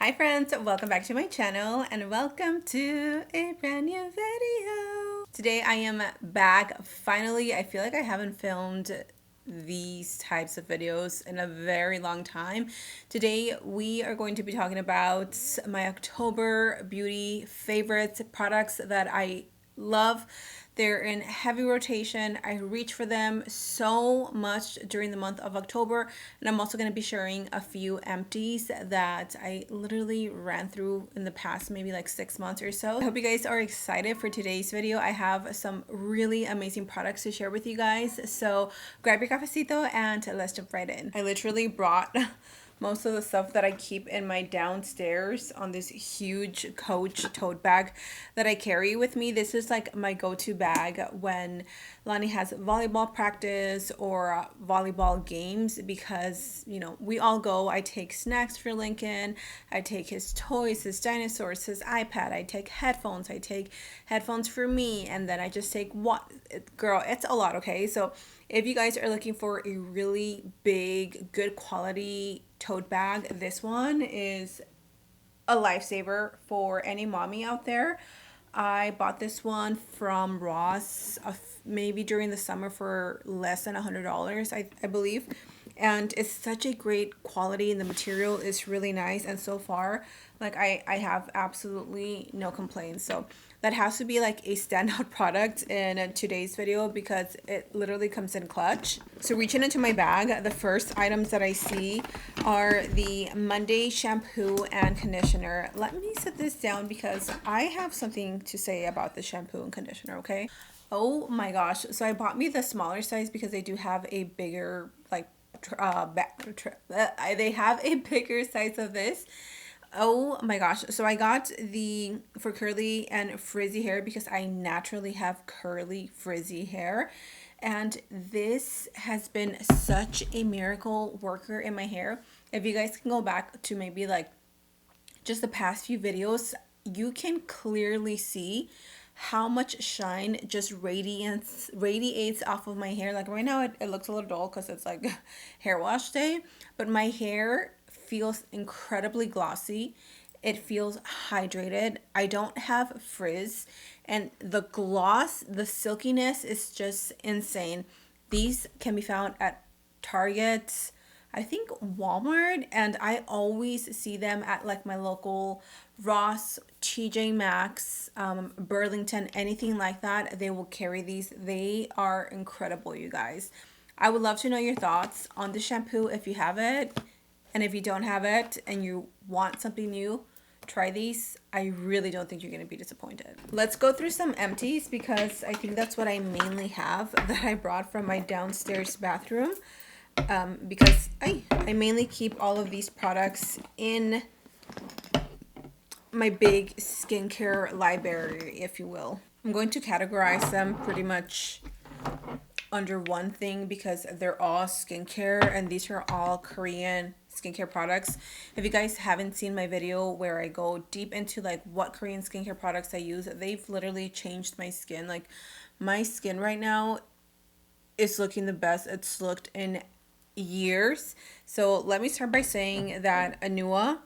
Hi friends, welcome back to my channel and welcome to a brand new video. Today I am back finally. I feel like I haven't filmed these types of videos in a very long time. Today we are going to be talking about my October beauty favorites, products that I love. They're in heavy rotation. I reach for them so much during the month of October. And I'm also going to be sharing a few empties that I literally ran through in the past maybe like 6 months or so. I hope you guys are excited for today's video. I have some really amazing products to share with you guys. So grab your cafecito and let's jump right in. I literally brought most of the stuff that I keep in my downstairs on this huge Coach tote bag that I carry with me. This is like my go-to bag when Lonnie has volleyball practice or volleyball games because, you know, we all go. I take snacks for Lincoln. I take his toys, his dinosaurs, his iPad. I take headphones. I take headphones for me. And then I just take what? Girl, it's a lot, okay? So if you guys are looking for a really big, good quality tote bag, this one is a lifesaver for any mommy out there. I bought this one from Ross maybe during the summer for less than $100, I believe. And it's such a great quality and the material is really nice. And so far, like I have absolutely no complaints. So that has to be like a standout product in today's video because it literally comes in clutch. So reaching into my bag, the first items that I see are the Monday shampoo and conditioner. Let me set this down because I have something to say about the shampoo and conditioner, okay? Oh my gosh. So I bought me the smaller size because they do have a bigger like they have a bigger size of this. Oh my gosh. So I got the for curly and frizzy hair because I naturally have curly frizzy hair. And this has been such a miracle worker in my hair. If you guys can go back to maybe like just the past few videos, you can clearly see how much shine just radiates off of my hair. Like right now it looks a little dull because it's like hair wash day, but my hair feels incredibly glossy. It feels hydrated. I don't have frizz, and the gloss, the silkiness is just insane. These can be found at Target, I think Walmart, and I always see them at like my local Ross, TJ Maxx, Burlington, anything like that. They will carry these. They are incredible, you guys. I would love to know your thoughts on the shampoo if you have it. And if you don't have it and you want something new, try these. I really don't think you're going to be disappointed. Let's go through some empties because I think that's what I mainly have that I brought from my downstairs bathroom. Because I mainly keep all of these products in my big skincare library, if you will. I'm going to categorize them pretty much under one thing because they're all skincare and these are all Korean skincare products. If you guys haven't seen my video where I go deep into like what Korean skincare products I use, they've literally changed my skin. Like my skin right now is looking the best it's looked in years. So let me start by saying that Anua,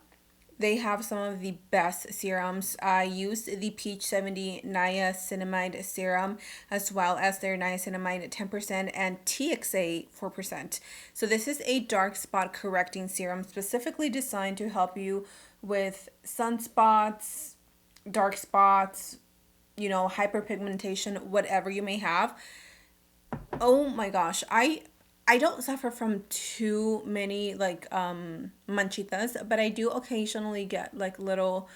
they have some of the best serums. I used the Peach 70 Niacinamide serum as well as their niacinamide 10% and TXA 4%. So this is a dark spot correcting serum specifically designed to help you with sunspots, dark spots, you know, hyperpigmentation, whatever you may have. Oh my gosh, I don't suffer from too many like manchitas, but I do occasionally get like little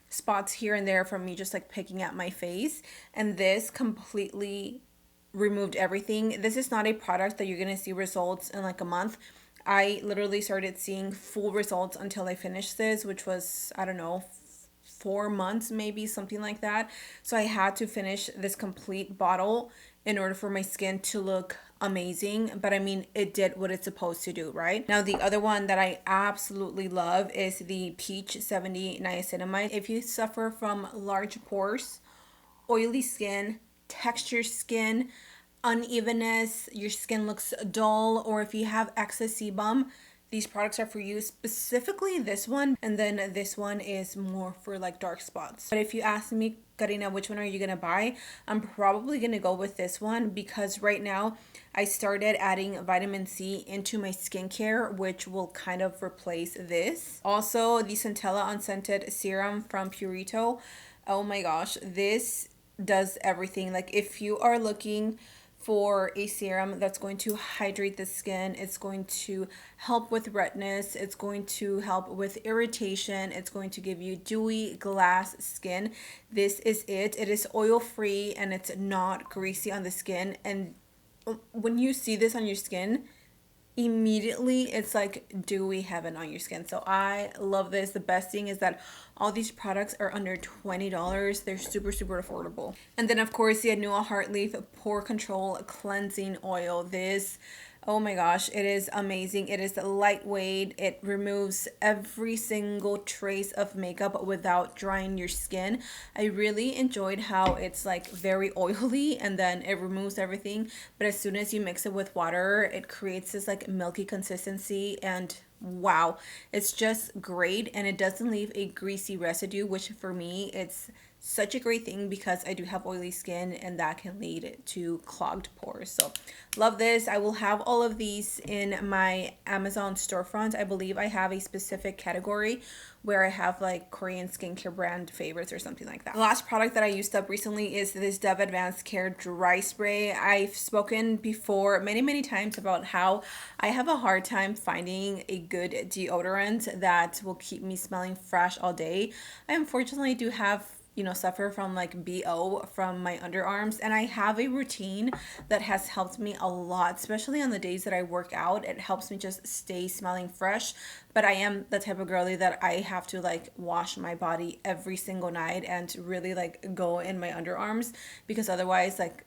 spots here and there from me just like picking at my face, and this completely removed everything. This is not a product that you're going to see results in like a month. I literally started seeing full results until I finished this, which was, I don't know, 4 months, maybe something like that. So I had to finish this complete bottle in order for my skin to look amazing. But I mean, it did what it's supposed to do, right? Now, the other one that I absolutely love is the Peach 70 Niacinamide. If you suffer from large pores, oily skin, textured skin, unevenness, your skin looks dull, or if you have excess sebum, these products are for you, specifically this one, and then this one is more for like dark spots. But if you ask me, Karina, which one are you gonna buy? I'm probably gonna go with this one because right now I started adding vitamin C into my skincare, which will kind of replace this. Also, the Centella Unscented Serum from Purito. Oh my gosh, this does everything. Like if you are looking for a serum that's going to hydrate the skin, it's going to help with redness, it's going to help with irritation, it's going to give you dewy glass skin. This is it. It is oil free and it's not greasy on the skin. And when you see this on your skin, immediately it's like dewy heaven on your skin. So I love this. The best thing is that all these products are under $20. They're super affordable. And then of course the Anua Heartleaf Pore Control Cleansing Oil. This, oh my gosh, it is amazing. It is lightweight. It removes every single trace of makeup without drying your skin. I really enjoyed how it's like very oily and then it removes everything. But as soon as you mix it with water, it creates this like milky consistency, and wow, it's just great. And it doesn't leave a greasy residue, which for me, it's such a great thing because I do have oily skin and that can lead to clogged pores. So love this. I will have all of these in my Amazon storefront. I believe I have a specific category where I have like Korean skincare brand favorites or something like that. The last product that I used up recently is this Dove Advanced Care Dry Spray. I've spoken before many times about how I have a hard time finding a good deodorant that will keep me smelling fresh all day. I unfortunately do have, you know, suffer from like BO from my underarms, and I have a routine that has helped me a lot, especially on the days that I work out. It helps me just stay smelling fresh. But I am the type of girly that I have to like wash my body every single night and really like go in my underarms, because otherwise like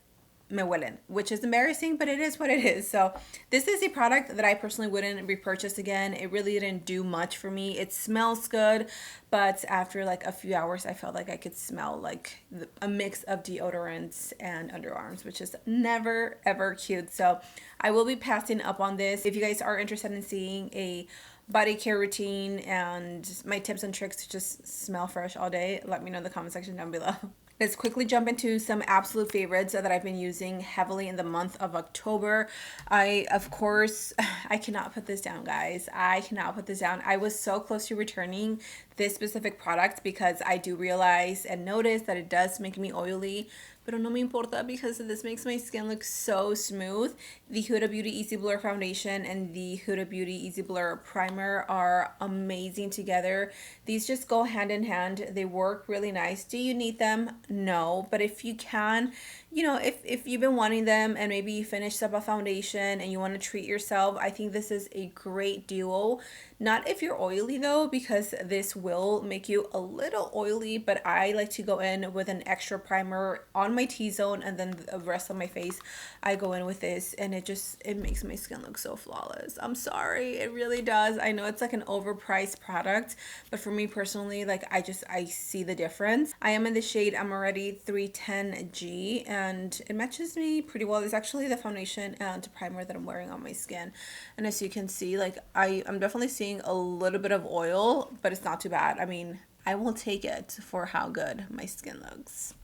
me huelen, which is embarrassing, but it is what it is. So this is a product that I personally wouldn't repurchase again. It really didn't do much for me. It smells good, but after like a few hours, I felt like I could smell like a mix of deodorants and underarms, which is never ever cute. So I will be passing up on this. If you guys are interested in seeing a body care routine and my tips and tricks to just smell fresh all day, let me know in the comment section down below. Let's quickly jump into some absolute favorites that I've been using heavily in the month of October. Of course, I cannot put this down, guys. I cannot put this down. I was so close to returning this specific product because I do realize and notice that it does make me oily, pero no me importa because this makes my skin look so smooth. The Huda Beauty Easy Blur Foundation and the Huda Beauty Easy Blur Primer are amazing together. These just go hand in hand. They work really nice. Do you need them? No. But if you can, you know, if you've been wanting them and maybe you finished up a foundation and you want to treat yourself, I think this is a great duo. Not if you're oily though, because this will make you a little oily, but I like to go in with an extra primer on my T-zone, and then the rest of my face I go in with this, and it makes my skin look so flawless. I'm sorry, it really does. I know it's like an overpriced product, but for me personally, like I see the difference. I am in the shade I'm already 310G and it matches me pretty well. It's actually the foundation and primer that I'm wearing on my skin, and as you can see, like I'm definitely seeing a little bit of oil, but it's not too bad. I mean, I will take it for how good my skin looks.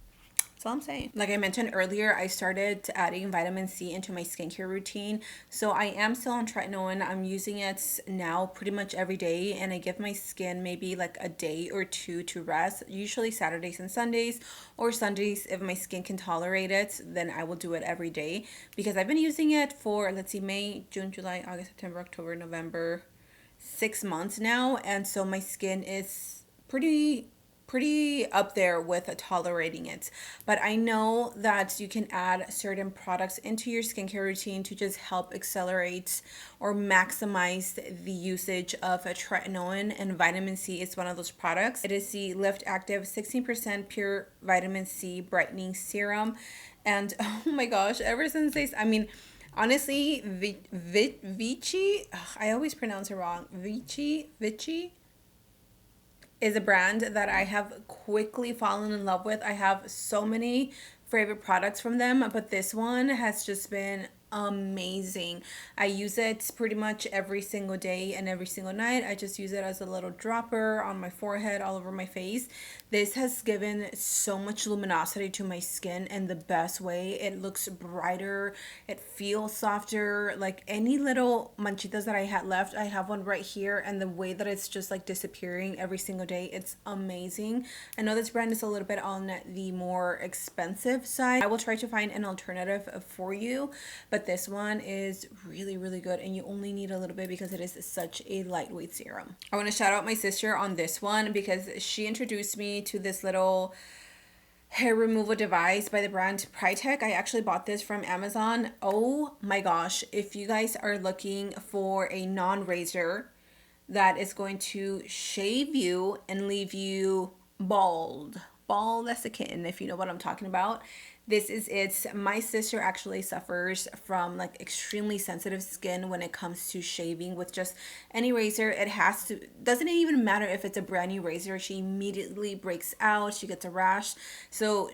That's all I'm saying. Like I mentioned earlier, I started adding vitamin C into my skincare routine. So I am still on tretinoin. I'm using it now pretty much every day, and I give my skin maybe like a day or two to rest, usually Saturdays and Sundays, or Sundays if my skin can tolerate it, then I will do it every day, because I've been using it for, let's see, May, June, July, August, September, October, November, 6 months now, and so my skin is pretty up there with tolerating it. But I know that you can add certain products into your skincare routine to just help accelerate or maximize the usage of tretinoin, and vitamin C is one of those products. It is the Lift Active 16% pure vitamin C brightening serum, and oh my gosh, ever since I mean, honestly, Vichi, I always pronounce it wrong. Vichi is a brand that I have quickly fallen in love with. I have so many favorite products from them, but this one has just been amazing. I use it pretty much every single day and every single night. I just use it as a little dropper on my forehead, all over my face. This has given so much luminosity to my skin in the best way. It looks brighter, it feels softer. Like any little manchitas that I had left, I have one right here, and the way that it's just like disappearing every single day, it's amazing. I know this brand is a little bit on the more expensive side. I will try to find an alternative for you, but this one is really, really good, and you only need a little bit because it is such a lightweight serum. I want to shout out my sister on this one because she introduced me to this little hair removal device by the brand Pryc. I actually bought this from Amazon. Oh my gosh, if you guys are looking for a non-razor that is going to shave you and leave you bald as a kitten, if you know what I'm talking about, this is it. My sister actually suffers from like extremely sensitive skin when it comes to shaving with just any razor. It has to, doesn't even matter if it's a brand new razor, she immediately breaks out, she gets a rash. So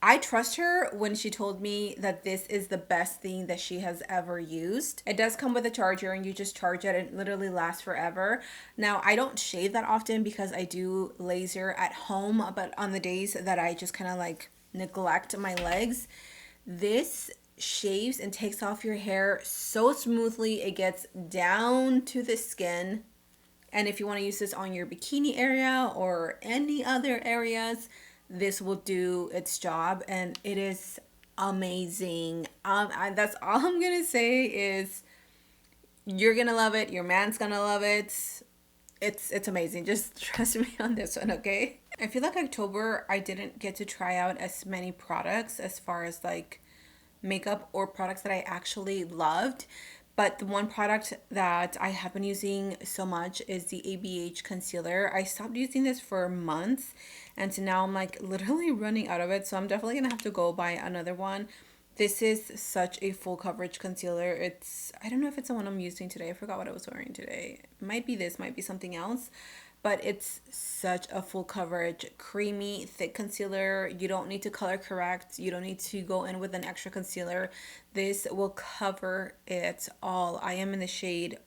I trust her when she told me that this is the best thing that she has ever used. It does come with a charger and you just charge it and it literally lasts forever. Now, I don't shave that often because I do laser at home, but on the days that I just kind of like neglect my legs, this shaves and takes off your hair so smoothly. It gets down to the skin. And if you want to use this on your bikini area or any other areas, this will do its job, and it is amazing. That's all I'm gonna say is you're gonna love it. Your man's gonna love it. It's amazing. Just trust me on this one, okay? I feel like October I didn't get to try out as many products as far as like makeup or products that I actually loved. But the one product that I have been using so much is the ABH concealer. I stopped using this for months, and so now I'm like literally running out of it. So I'm definitely gonna have to go buy another one. This is such a full coverage concealer. It's, I don't know if it's the one I'm using today. I forgot what I was wearing today. It might be this, might be something else. But it's such a full coverage, creamy, thick concealer. You don't need to color correct. You don't need to go in with an extra concealer. This will cover it all. I am in the shade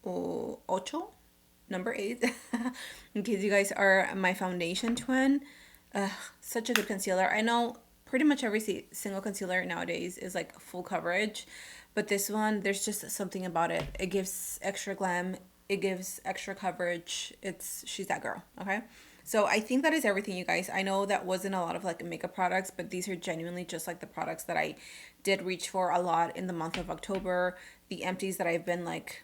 Ocho, number 8. In case you guys are my foundation twin. Such a good concealer. I know pretty much every single concealer nowadays is like full coverage. But this one, there's just something about it. It gives extra glam. It gives extra coverage. She's that girl, okay? So I think that is everything, you guys. I know that wasn't a lot of like makeup products, but these are genuinely just like the products that I did reach for a lot in the month of October. The Empties that I've been like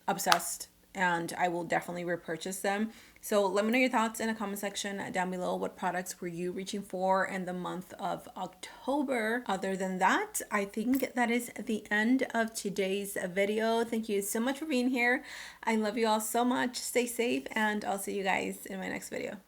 obsessed, and I will definitely repurchase them. So let me know your thoughts in the comment section down below. What products were you reaching for in the month of October? Other than that, I think that is the end of today's video. Thank you so much for being here. I love you all so much. Stay safe, and I'll see you guys in my next video.